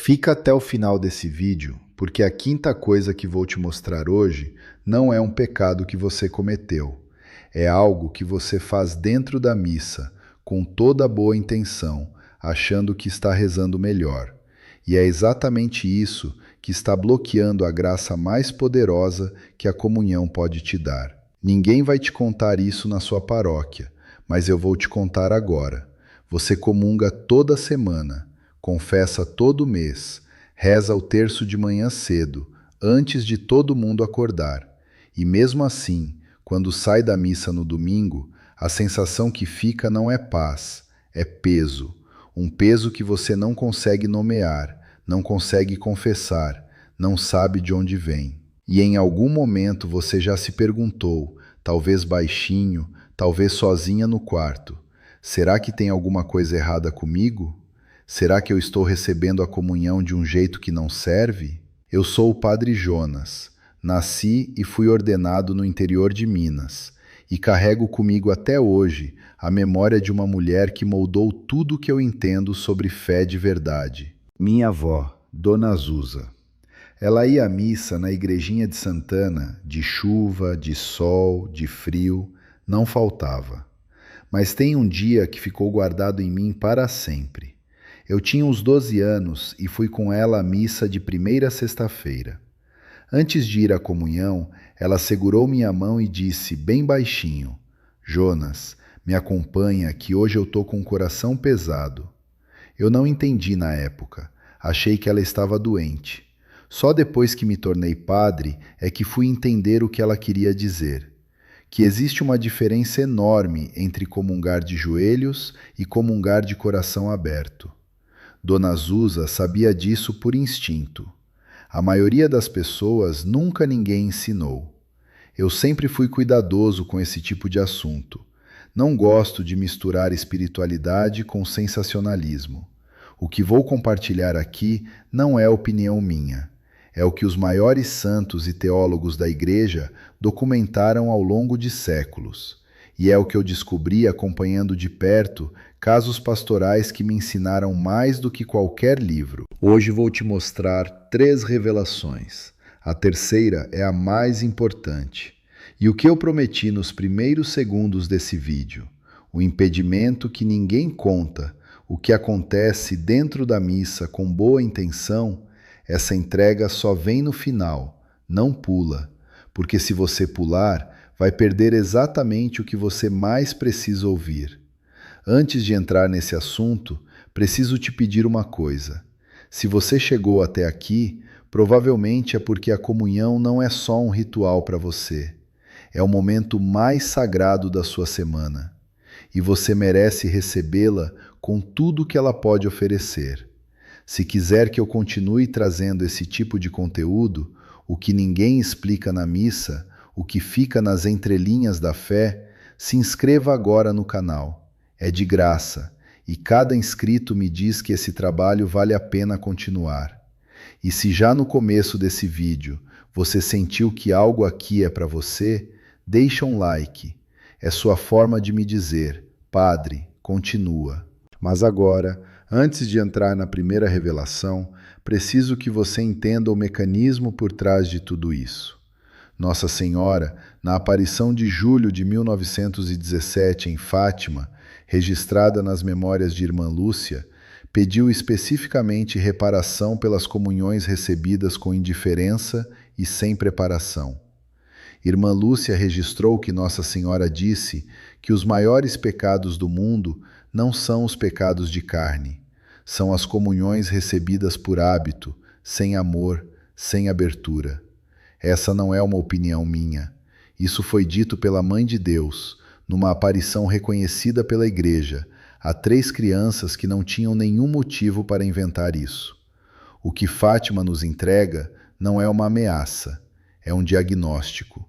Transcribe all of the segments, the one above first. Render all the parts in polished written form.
Fica até o final desse vídeo, porque a quinta coisa que vou te mostrar hoje não é um pecado que você cometeu. É algo que você faz dentro da missa, com toda boa intenção, achando que está rezando melhor. E é exatamente isso que está bloqueando a graça mais poderosa que a comunhão pode te dar. Ninguém vai te contar isso na sua paróquia, mas eu vou te contar agora. Você comunga toda semana, confessa todo mês, reza o terço de manhã cedo, antes de todo mundo acordar. E mesmo assim, quando sai da missa no domingo, a sensação que fica não é paz, é peso. Um peso que você não consegue nomear, não consegue confessar, não sabe de onde vem. E em algum momento você já se perguntou, talvez baixinho, talvez sozinha no quarto: será que tem alguma coisa errada comigo? Será que eu estou recebendo a comunhão de um jeito que não serve? Eu sou o Padre Jonas. Nasci e fui ordenado no interior de Minas, e carrego comigo até hoje a memória de uma mulher que moldou tudo o que eu entendo sobre fé de verdade. Minha avó, Dona Azusa. Ela ia à missa na igrejinha de Santana, de chuva, de sol, de frio, não faltava. Mas tem um dia que ficou guardado em mim para sempre. Eu tinha uns 12 anos e fui com ela à missa de primeira sexta-feira. Antes de ir à comunhão, ela segurou minha mão e disse, bem baixinho: Jonas, me acompanha que hoje eu tô com o coração pesado. Eu não entendi na época, achei que ela estava doente. Só depois que me tornei padre é que fui entender o que ela queria dizer. Que existe uma diferença enorme entre comungar de joelhos e comungar de coração aberto. Dona Azusa sabia disso por instinto. A maioria das pessoas nunca ninguém ensinou. Eu sempre fui cuidadoso com esse tipo de assunto. Não gosto de misturar espiritualidade com sensacionalismo. O que vou compartilhar aqui não é opinião minha. É o que os maiores santos e teólogos da Igreja documentaram ao longo de séculos. E é o que eu descobri acompanhando de perto casos pastorais que me ensinaram mais do que qualquer livro. Hoje vou te mostrar 3 revelações. A terceira é a mais importante. E o que eu prometi nos primeiros segundos desse vídeo? O impedimento que ninguém conta, o que acontece dentro da missa com boa intenção, essa entrega só vem no final, não pula. Porque se você pular, vai perder exatamente o que você mais precisa ouvir. Antes de entrar nesse assunto, preciso te pedir uma coisa. Se você chegou até aqui, provavelmente é porque a comunhão não é só um ritual para você. É o momento mais sagrado da sua semana. E você merece recebê-la com tudo que ela pode oferecer. Se quiser que eu continue trazendo esse tipo de conteúdo, o que ninguém explica na missa, o que fica nas entrelinhas da fé, se inscreva agora no canal. É de graça, e cada inscrito me diz que esse trabalho vale a pena continuar. E se já no começo desse vídeo você sentiu que algo aqui é para você, deixa um like. É sua forma de me dizer, Padre, continua. Mas agora, antes de entrar na primeira revelação, preciso que você entenda o mecanismo por trás de tudo isso. Nossa Senhora, na aparição de julho de 1917 em Fátima, registrada nas memórias de Irmã Lúcia, pediu especificamente reparação pelas comunhões recebidas com indiferença e sem preparação. Irmã Lúcia registrou que Nossa Senhora disse que os maiores pecados do mundo não são os pecados de carne, são as comunhões recebidas por hábito, sem amor, sem abertura. Essa não é uma opinião minha. Isso foi dito pela Mãe de Deus, numa aparição reconhecida pela Igreja, a 3 crianças que não tinham nenhum motivo para inventar isso. O que Fátima nos entrega não é uma ameaça, é um diagnóstico.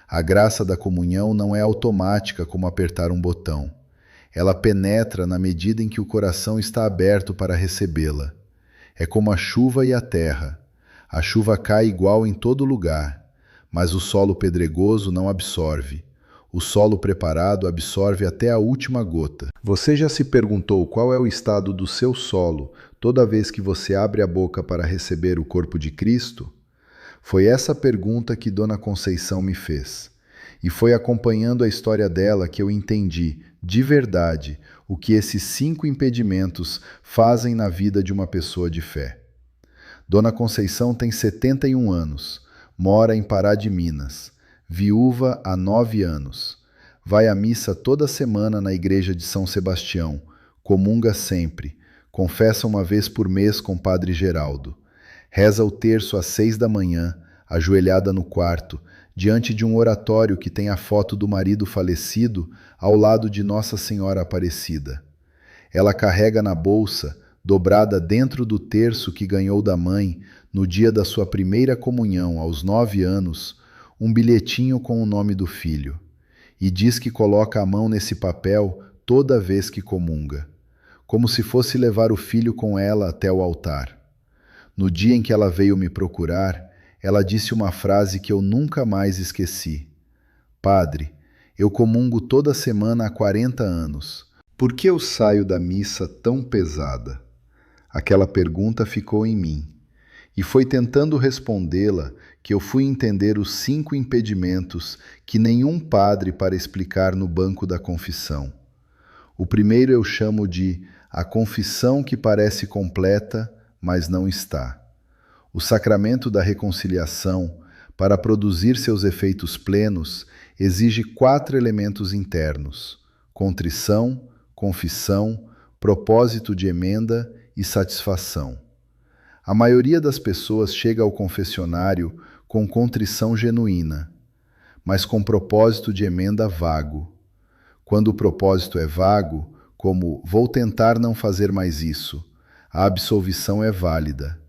A graça da comunhão não é automática como apertar um botão. Ela penetra na medida em que o coração está aberto para recebê-la. É como a chuva e a terra. A chuva cai igual em todo lugar, mas o solo pedregoso não absorve. O solo preparado absorve até a última gota. Você já se perguntou qual é o estado do seu solo toda vez que você abre a boca para receber o corpo de Cristo? Foi essa pergunta que Dona Conceição me fez. E foi acompanhando a história dela que eu entendi, de verdade, o que esses 5 impedimentos fazem na vida de uma pessoa de fé. Dona Conceição tem 71 anos, mora em Pará de Minas, viúva há 9 anos. Vai à missa toda semana na igreja de São Sebastião, comunga sempre, confessa uma vez por mês com Padre Geraldo. Reza o terço às 6 da manhã, ajoelhada no quarto, diante de um oratório que tem a foto do marido falecido ao lado de Nossa Senhora Aparecida. Ela carrega na bolsa, dobrada dentro do terço que ganhou da mãe no dia da sua primeira comunhão, aos 9 anos, um bilhetinho com o nome do filho. E diz que coloca a mão nesse papel toda vez que comunga, como se fosse levar o filho com ela até o altar. No dia em que ela veio me procurar, ela disse uma frase que eu nunca mais esqueci. Padre, eu comungo toda semana há 40 anos. Por que eu saio da missa tão pesada? Aquela pergunta ficou em mim. E foi tentando respondê-la que eu fui entender os 5 impedimentos que nenhum padre para explicar no banco da confissão. O primeiro eu chamo de a confissão que parece completa, mas não está. O sacramento da reconciliação, para produzir seus efeitos plenos, exige 4 elementos internos: contrição, confissão, propósito de emenda e satisfação. A maioria das pessoas chega ao confessionário com contrição genuína, mas com propósito de emenda vago. Quando o propósito é vago, como vou tentar não fazer mais isso, a absolvição é válida.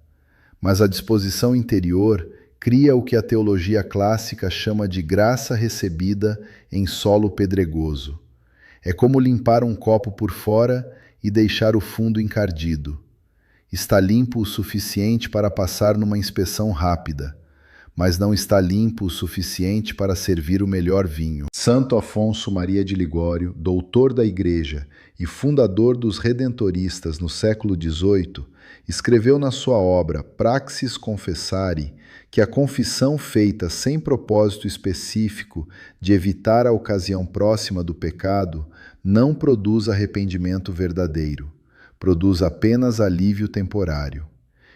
Mas a disposição interior cria o que a teologia clássica chama de graça recebida em solo pedregoso. É como limpar um copo por fora e deixar o fundo encardido. Está limpo o suficiente para passar numa inspeção rápida, mas não está limpo o suficiente para servir o melhor vinho. Santo Afonso Maria de Ligório, doutor da Igreja e fundador dos Redentoristas no século XVIII, escreveu na sua obra Praxis Confessari que a confissão feita sem propósito específico de evitar a ocasião próxima do pecado não produz arrependimento verdadeiro, produz apenas alívio temporário.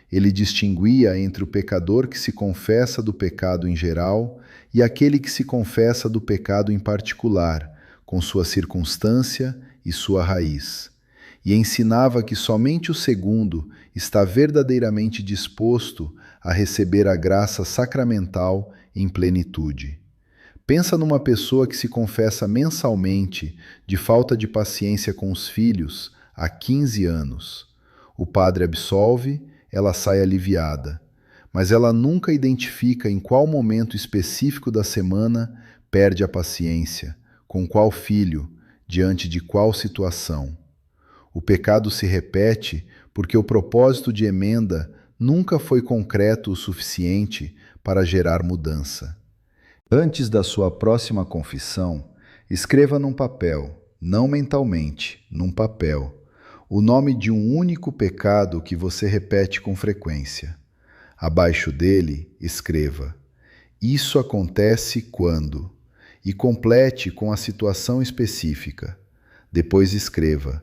Ele distinguia entre o pecador que se confessa do pecado em geral e aquele que se confessa do pecado em particular, com sua circunstância e sua raiz. E ensinava que somente o segundo está verdadeiramente disposto a receber a graça sacramental em plenitude. Pensa numa pessoa que se confessa mensalmente de falta de paciência com os filhos há 15 anos. O padre absolve, ela sai aliviada, mas ela nunca identifica em qual momento específico da semana perde a paciência, com qual filho, diante de qual situação. O pecado se repete porque o propósito de emenda nunca foi concreto o suficiente para gerar mudança. Antes da sua próxima confissão, escreva num papel, não mentalmente, num papel, o nome de um único pecado que você repete com frequência. Abaixo dele, escreva: isso acontece quando, e complete com a situação específica. Depois escreva: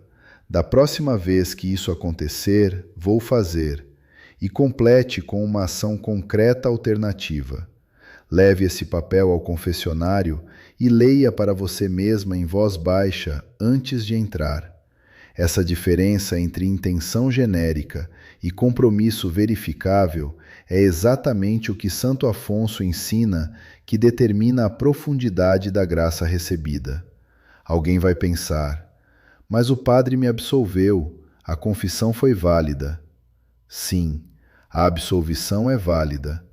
da próxima vez que isso acontecer, vou fazer, e complete com uma ação concreta alternativa. Leve esse papel ao confessionário e leia para você mesma em voz baixa antes de entrar. Essa diferença entre intenção genérica e compromisso verificável é exatamente o que Santo Afonso ensina que determina a profundidade da graça recebida. Alguém vai pensar: mas o padre me absolveu, a confissão foi válida. Sim, a absolvição é válida,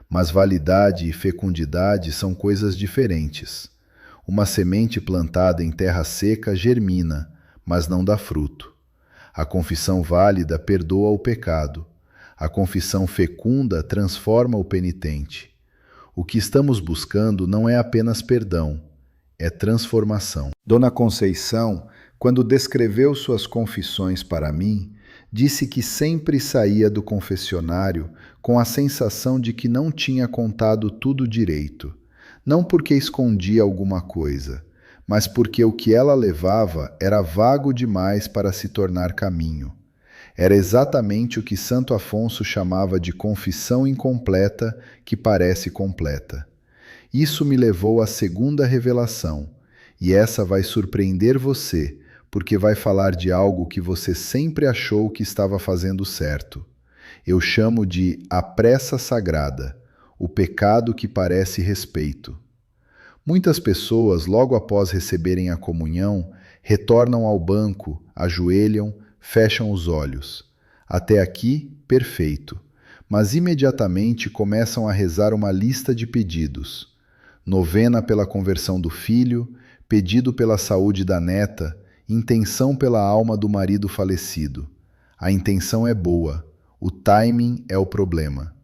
mas validade e fecundidade são coisas diferentes. Uma semente plantada em terra seca germina, mas não dá fruto. A confissão válida perdoa o pecado. A confissão fecunda transforma o penitente. O que estamos buscando não é apenas perdão, é transformação. Dona Conceição, quando descreveu suas confissões para mim, disse que sempre saía do confessionário com a sensação de que não tinha contado tudo direito. Não porque escondia alguma coisa, mas porque o que ela levava era vago demais para se tornar caminho. Era exatamente o que Santo Afonso chamava de confissão incompleta que parece completa. Isso me levou à segunda revelação, e essa vai surpreender você, porque vai falar de algo que você sempre achou que estava fazendo certo. Eu chamo de a pressa sagrada, o pecado que parece respeito. Muitas pessoas, logo após receberem a comunhão, retornam ao banco, ajoelham, fecham os olhos. Até aqui, perfeito. Mas imediatamente começam a rezar uma lista de pedidos. Novena pela conversão do filho, pedido pela saúde da neta, intenção pela alma do marido falecido. A intenção é boa, o timing é o problema.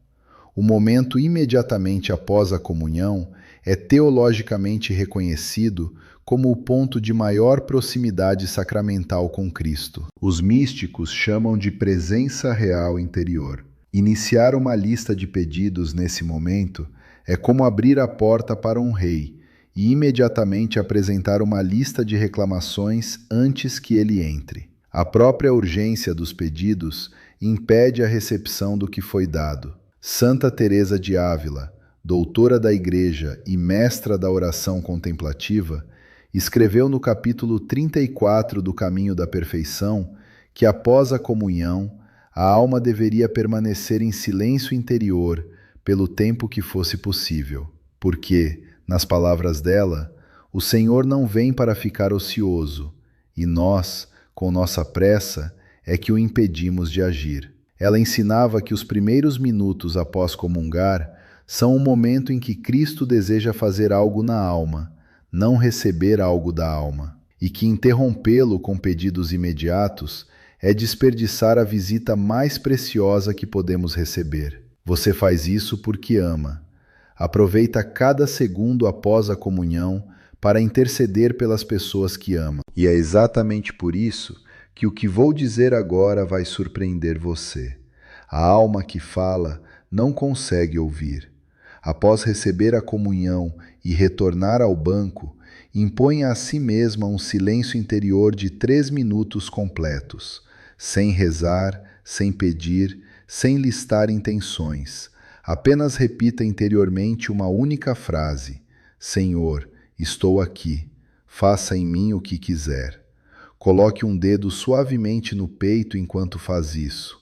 O momento imediatamente após a comunhão é teologicamente reconhecido como o ponto de maior proximidade sacramental com Cristo. Os místicos chamam de presença real interior. Iniciar uma lista de pedidos nesse momento é como abrir a porta para um rei e imediatamente apresentar uma lista de reclamações antes que ele entre. A própria urgência dos pedidos impede a recepção do que foi dado. Santa Teresa de Ávila, doutora da Igreja e mestra da oração contemplativa, escreveu no capítulo 34 do Caminho da Perfeição que após a comunhão, a alma deveria permanecer em silêncio interior pelo tempo que fosse possível, porque, nas palavras dela, o Senhor não vem para ficar ocioso, e nós, com nossa pressa, é que o impedimos de agir. Ela ensinava que os primeiros minutos após comungar são o momento em que Cristo deseja fazer algo na alma, não receber algo da alma, e que interrompê-lo com pedidos imediatos é desperdiçar a visita mais preciosa que podemos receber. Você faz isso porque ama. Aproveita cada segundo após a comunhão para interceder pelas pessoas que ama. E é exatamente por isso que o que vou dizer agora vai surpreender você. A alma que fala não consegue ouvir. Após receber a comunhão e retornar ao banco, impõe a si mesma um silêncio interior de 3 minutos completos, sem rezar, sem pedir, sem listar intenções. Apenas repita interiormente uma única frase: Senhor, estou aqui, faça em mim o que quiser. Coloque um dedo suavemente no peito enquanto faz isso.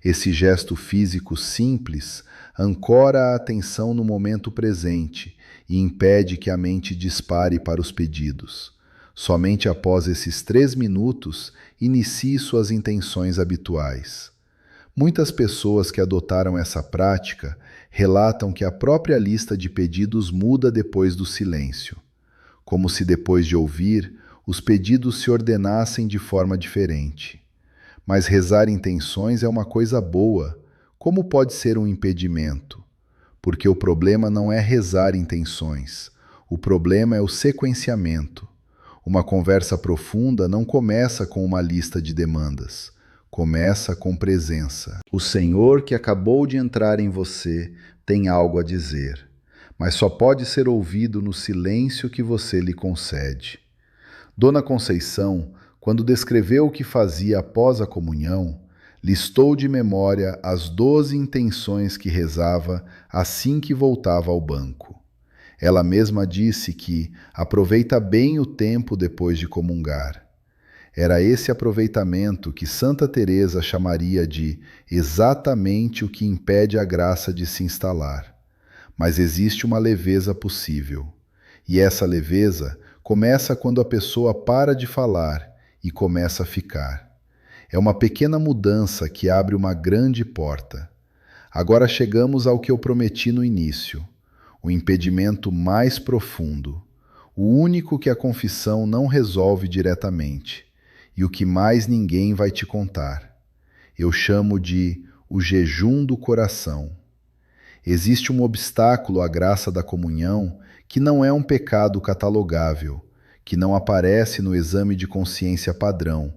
Esse gesto físico simples ancora a atenção no momento presente e impede que a mente dispare para os pedidos. Somente após esses 3 minutos, inicie suas intenções habituais. Muitas pessoas que adotaram essa prática relatam que a própria lista de pedidos muda depois do silêncio, como se depois de ouvir, os pedidos se ordenassem de forma diferente. Mas rezar intenções é uma coisa boa. Como pode ser um impedimento? Porque o problema não é rezar intenções. O problema é o sequenciamento. Uma conversa profunda não começa com uma lista de demandas. Começa com presença. O Senhor que acabou de entrar em você tem algo a dizer, mas só pode ser ouvido no silêncio que você lhe concede. Dona Conceição, quando descreveu o que fazia após a comunhão, listou de memória as 12 intenções que rezava assim que voltava ao banco. Ela mesma disse que aproveita bem o tempo depois de comungar. Era esse aproveitamento que Santa Teresa chamaria de exatamente o que impede a graça de se instalar. Mas existe uma leveza possível. E essa leveza começa quando a pessoa para de falar e começa a ficar. É uma pequena mudança que abre uma grande porta. Agora chegamos ao que eu prometi no início, o impedimento mais profundo, o único que a confissão não resolve diretamente, e o que mais ninguém vai te contar. Eu chamo de o jejum do coração. Existe um obstáculo à graça da comunhão que não é um pecado catalogável, que não aparece no exame de consciência padrão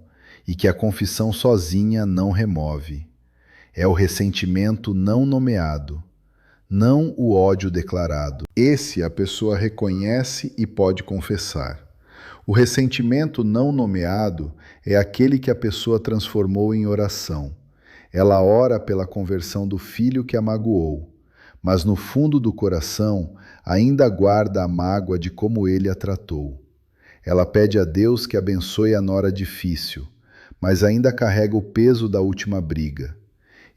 e que a confissão sozinha não remove. É o ressentimento não nomeado, não o ódio declarado. Esse a pessoa reconhece e pode confessar. O ressentimento não nomeado é aquele que a pessoa transformou em oração. Ela ora pela conversão do filho que a magoou, mas no fundo do coração ainda guarda a mágoa de como ele a tratou. Ela pede a Deus que abençoe a nora difícil, mas ainda carrega o peso da última briga.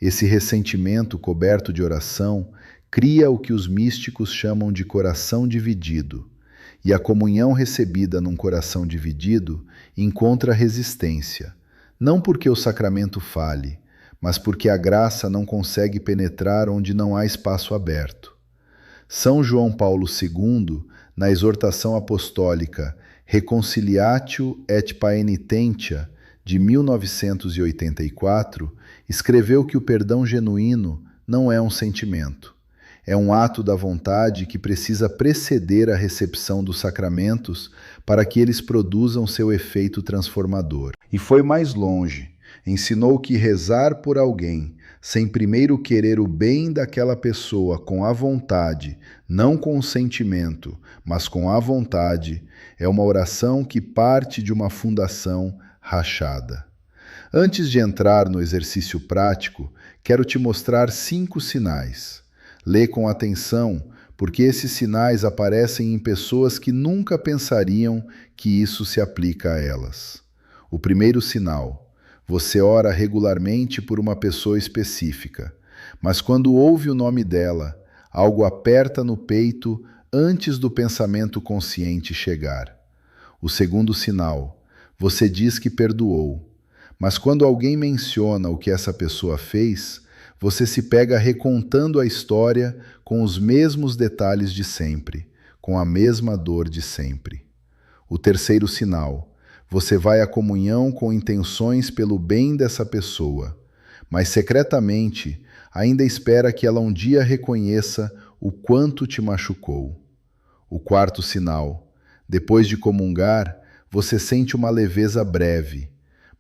Esse ressentimento coberto de oração cria o que os místicos chamam de coração dividido, e a comunhão recebida num coração dividido encontra resistência, não porque o sacramento fale, mas porque a graça não consegue penetrar onde não há espaço aberto. São João Paulo II, na exortação apostólica Reconciliatio et Paenitentia, de 1984, escreveu que o perdão genuíno não é um sentimento. É um ato da vontade que precisa preceder a recepção dos sacramentos para que eles produzam seu efeito transformador. E foi mais longe. Ensinou que rezar por alguém, sem primeiro querer o bem daquela pessoa com a vontade, não com o sentimento, mas com a vontade, é uma oração que parte de uma fundação rachada. Antes de entrar no exercício prático, quero te mostrar 5 sinais. Lê com atenção, porque esses sinais aparecem em pessoas que nunca pensariam que isso se aplica a elas. O primeiro sinal: você ora regularmente por uma pessoa específica, mas quando ouve o nome dela, algo aperta no peito antes do pensamento consciente chegar. O segundo sinal: você diz que perdoou, mas quando alguém menciona o que essa pessoa fez, você se pega recontando a história com os mesmos detalhes de sempre, com a mesma dor de sempre. O terceiro sinal: você vai à comunhão com intenções pelo bem dessa pessoa, mas secretamente ainda espera que ela um dia reconheça o quanto te machucou. O quarto sinal: depois de comungar, você sente uma leveza breve,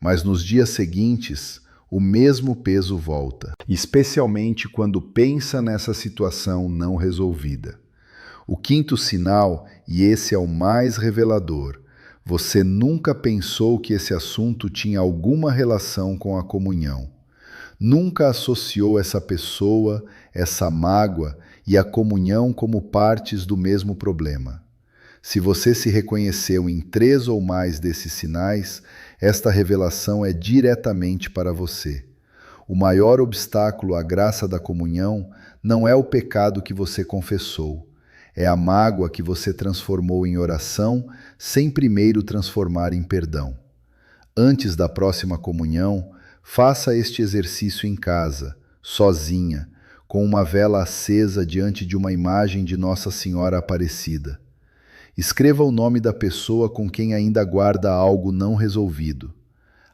mas nos dias seguintes, o mesmo peso volta, especialmente quando pensa nessa situação não resolvida. O quinto sinal, e esse é o mais revelador: você nunca pensou que esse assunto tinha alguma relação com a comunhão. Nunca associou essa pessoa, essa mágoa e a comunhão como partes do mesmo problema. Se você se reconheceu em 3 ou mais desses sinais, esta revelação é diretamente para você. O maior obstáculo à graça da comunhão não é o pecado que você confessou, é a mágoa que você transformou em oração sem primeiro transformar em perdão. Antes da próxima comunhão, faça este exercício em casa, sozinha, com uma vela acesa diante de uma imagem de Nossa Senhora Aparecida. Escreva o nome da pessoa com quem ainda guarda algo não resolvido.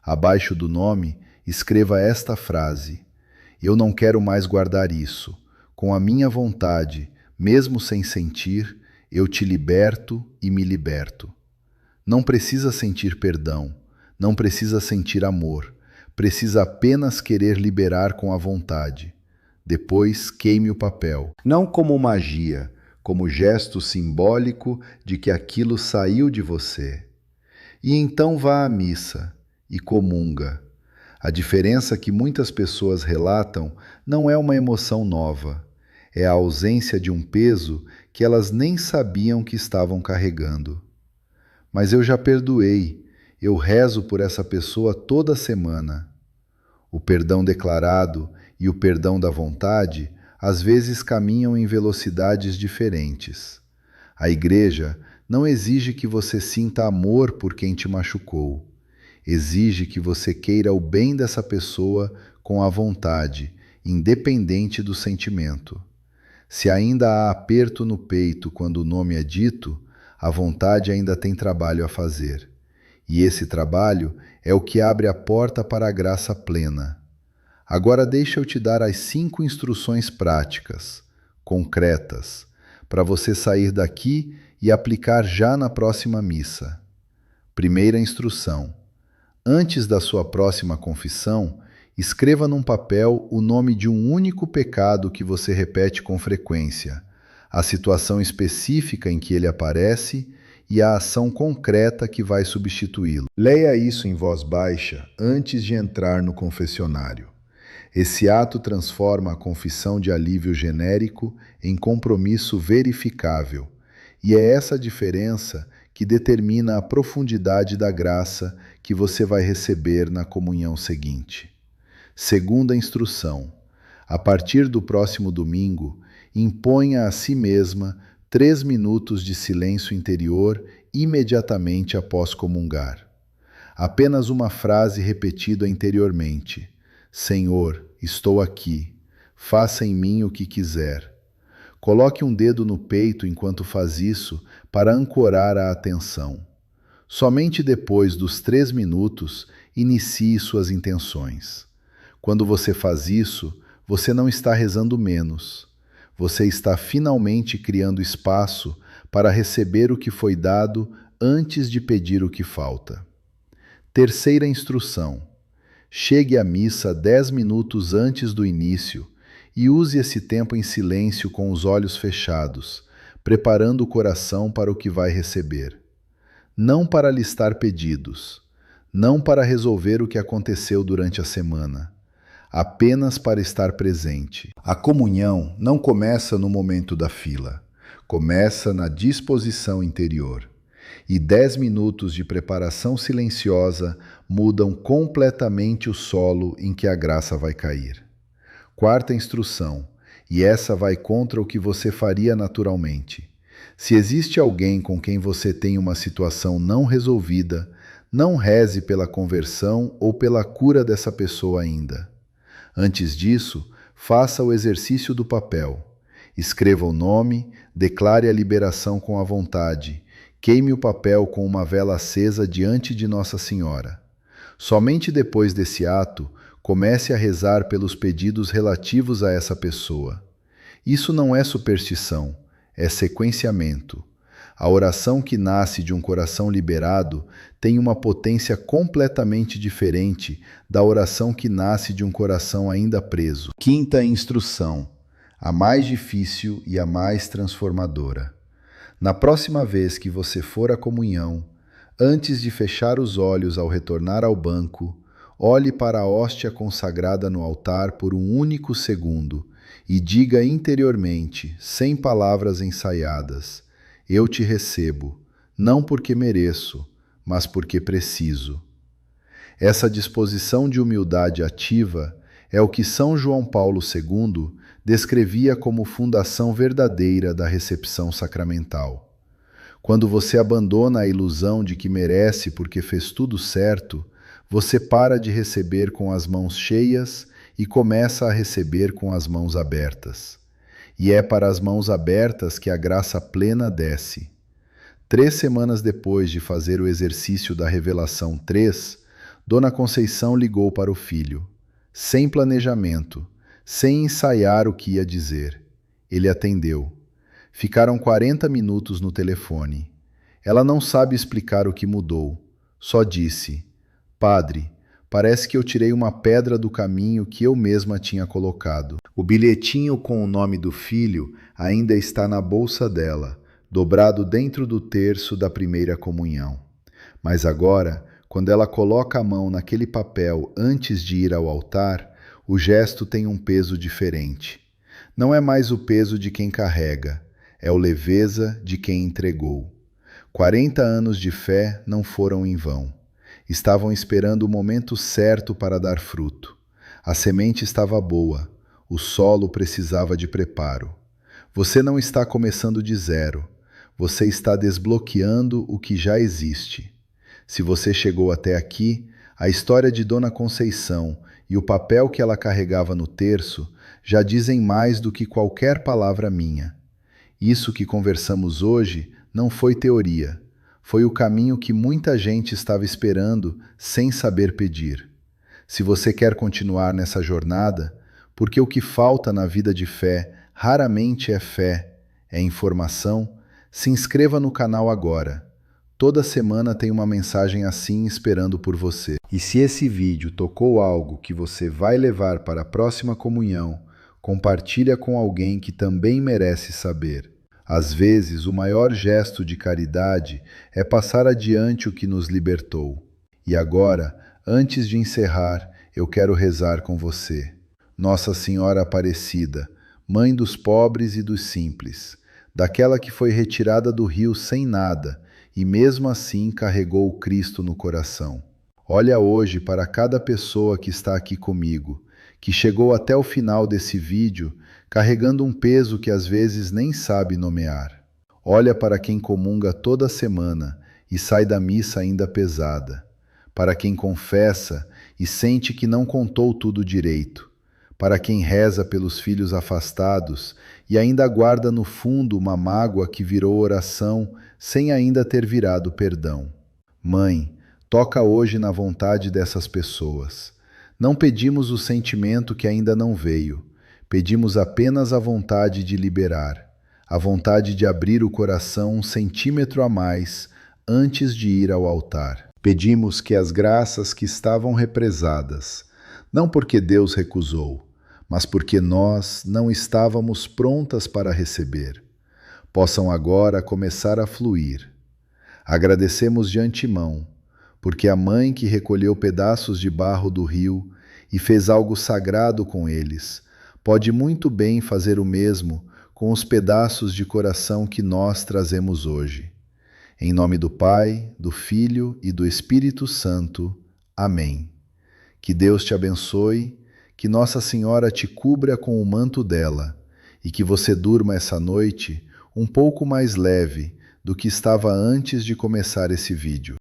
Abaixo do nome, escreva esta frase: eu não quero mais guardar isso. Com a minha vontade, mesmo sem sentir, eu te liberto e me liberto. Não precisa sentir perdão, não precisa sentir amor, precisa apenas querer liberar com a vontade. Depois queime o papel, não como magia, como gesto simbólico de que aquilo saiu de você. E então vá à missa e comunga. A diferença que muitas pessoas relatam não é uma emoção nova, é a ausência de um peso que elas nem sabiam que estavam carregando. Mas eu já perdoei, eu rezo por essa pessoa toda semana. O perdão declarado e o perdão da vontade às vezes caminham em velocidades diferentes. A Igreja não exige que você sinta amor por quem te machucou. Exige que você queira o bem dessa pessoa com a vontade, independente do sentimento. Se ainda há aperto no peito quando o nome é dito, a vontade ainda tem trabalho a fazer. E esse trabalho é o que abre a porta para a graça plena. Agora deixa eu te dar as 5 instruções práticas. concretas, para você sair daqui e aplicar já na próxima missa. Primeira instrução: antes da sua próxima confissão, escreva num papel o nome de um único pecado que você repete com frequência, a situação específica em que ele aparece e a ação concreta que vai substituí-lo. Leia isso em voz baixa antes de entrar no confessionário. Esse ato transforma a confissão de alívio genérico em compromisso verificável, e é essa diferença que determina a profundidade da graça que você vai receber na comunhão seguinte. Segunda instrução: a partir do próximo domingo, imponha a si mesma 3 minutos de silêncio interior imediatamente após comungar. Apenas uma frase repetida interiormente: Senhor, estou aqui, faça em mim o que quiser. Coloque um dedo no peito enquanto faz isso para ancorar a atenção. Somente depois dos 3 minutos, inicie suas intenções. Quando você faz isso, você não está rezando menos. Você está finalmente criando espaço para receber o que foi dado antes de pedir o que falta. Terceira instrução: chegue à missa 10 minutos antes do início e use esse tempo em silêncio com os olhos fechados, preparando o coração para o que vai receber. Não para listar pedidos, não para resolver o que aconteceu durante a semana, apenas para estar presente. A comunhão não começa no momento da fila, começa na disposição interior. E 10 minutos de preparação silenciosa mudam completamente o solo em que a graça vai cair. Quarta instrução, e essa vai contra o que você faria naturalmente. Se existe alguém com quem você tem uma situação não resolvida, não reze pela conversão ou pela cura dessa pessoa ainda. Antes disso, faça o exercício do papel. Escreva o nome, declare a liberação com a vontade. Queime o papel com uma vela acesa diante de Nossa Senhora. Somente depois desse ato, comece a rezar pelos pedidos relativos a essa pessoa. Isso não é superstição, é sequenciamento. A oração que nasce de um coração liberado tem uma potência completamente diferente da oração que nasce de um coração ainda preso. Quinta instrução, a mais difícil e a mais transformadora. Na próxima vez que você for à comunhão, antes de fechar os olhos ao retornar ao banco, olhe para a hóstia consagrada no altar por um único segundo e diga interiormente, sem palavras ensaiadas: eu te recebo, não porque mereço, mas porque preciso. Essa disposição de humildade ativa é o que São João Paulo II descrevia como fundação verdadeira da recepção sacramental. Quando você abandona a ilusão de que merece porque fez tudo certo, você para de receber com as mãos cheias e começa a receber com as mãos abertas. E é para as mãos abertas que a graça plena desce. 3 semanas depois de fazer o exercício da Revelação 3, Dona Conceição ligou para o filho, sem planejamento, sem ensaiar o que ia dizer. Ele atendeu. Ficaram 40 minutos no telefone. Ela não sabe explicar o que mudou. Só disse: Padre, parece que eu tirei uma pedra do caminho que eu mesma tinha colocado. O bilhetinho com o nome do filho ainda está na bolsa dela, dobrado dentro do terço da primeira comunhão. Mas agora, quando ela coloca a mão naquele papel antes de ir ao altar, o gesto tem um peso diferente. Não é mais o peso de quem carrega, é o leveza de quem entregou. 40 anos de fé não foram em vão. Estavam esperando o momento certo para dar fruto. A semente estava boa, o solo precisava de preparo. Você não está começando de zero, você está desbloqueando o que já existe. Se você chegou até aqui, a história de Dona Conceição e o papel que ela carregava no terço já dizem mais do que qualquer palavra minha. Isso que conversamos hoje não foi teoria, foi o caminho que muita gente estava esperando sem saber pedir. Se você quer continuar nessa jornada, porque o que falta na vida de fé raramente é fé, é informação, se inscreva no canal agora. Toda semana tem uma mensagem assim esperando por você. E se esse vídeo tocou algo que você vai levar para a próxima comunhão, compartilha com alguém que também merece saber. Às vezes, o maior gesto de caridade é passar adiante o que nos libertou. E agora, antes de encerrar, eu quero rezar com você. Nossa Senhora Aparecida, Mãe dos pobres e dos simples, daquela que foi retirada do rio sem nada e mesmo assim carregou o Cristo no coração. Olha hoje para cada pessoa que está aqui comigo, que chegou até o final desse vídeo carregando um peso que às vezes nem sabe nomear. Olha para quem comunga toda semana e sai da missa ainda pesada. Para quem confessa e sente que não contou tudo direito. Para quem reza pelos filhos afastados e ainda guarda no fundo uma mágoa que virou oração sem ainda ter virado perdão. Mãe, toca hoje na vontade dessas pessoas. Não pedimos o sentimento que ainda não veio. Pedimos apenas a vontade de liberar, a vontade de abrir o coração um centímetro a mais antes de ir ao altar. Pedimos que as graças que estavam represadas, não porque Deus recusou, mas porque nós não estávamos prontas para receber, possam agora começar a fluir. Agradecemos de antemão, porque a mãe que recolheu pedaços de barro do rio e fez algo sagrado com eles, pode muito bem fazer o mesmo com os pedaços de coração que nós trazemos hoje. Em nome do Pai, do Filho e do Espírito Santo. Amém. Que Deus te abençoe, que Nossa Senhora te cubra com o manto dela e que você durma essa noite um pouco mais leve do que estava antes de começar esse vídeo.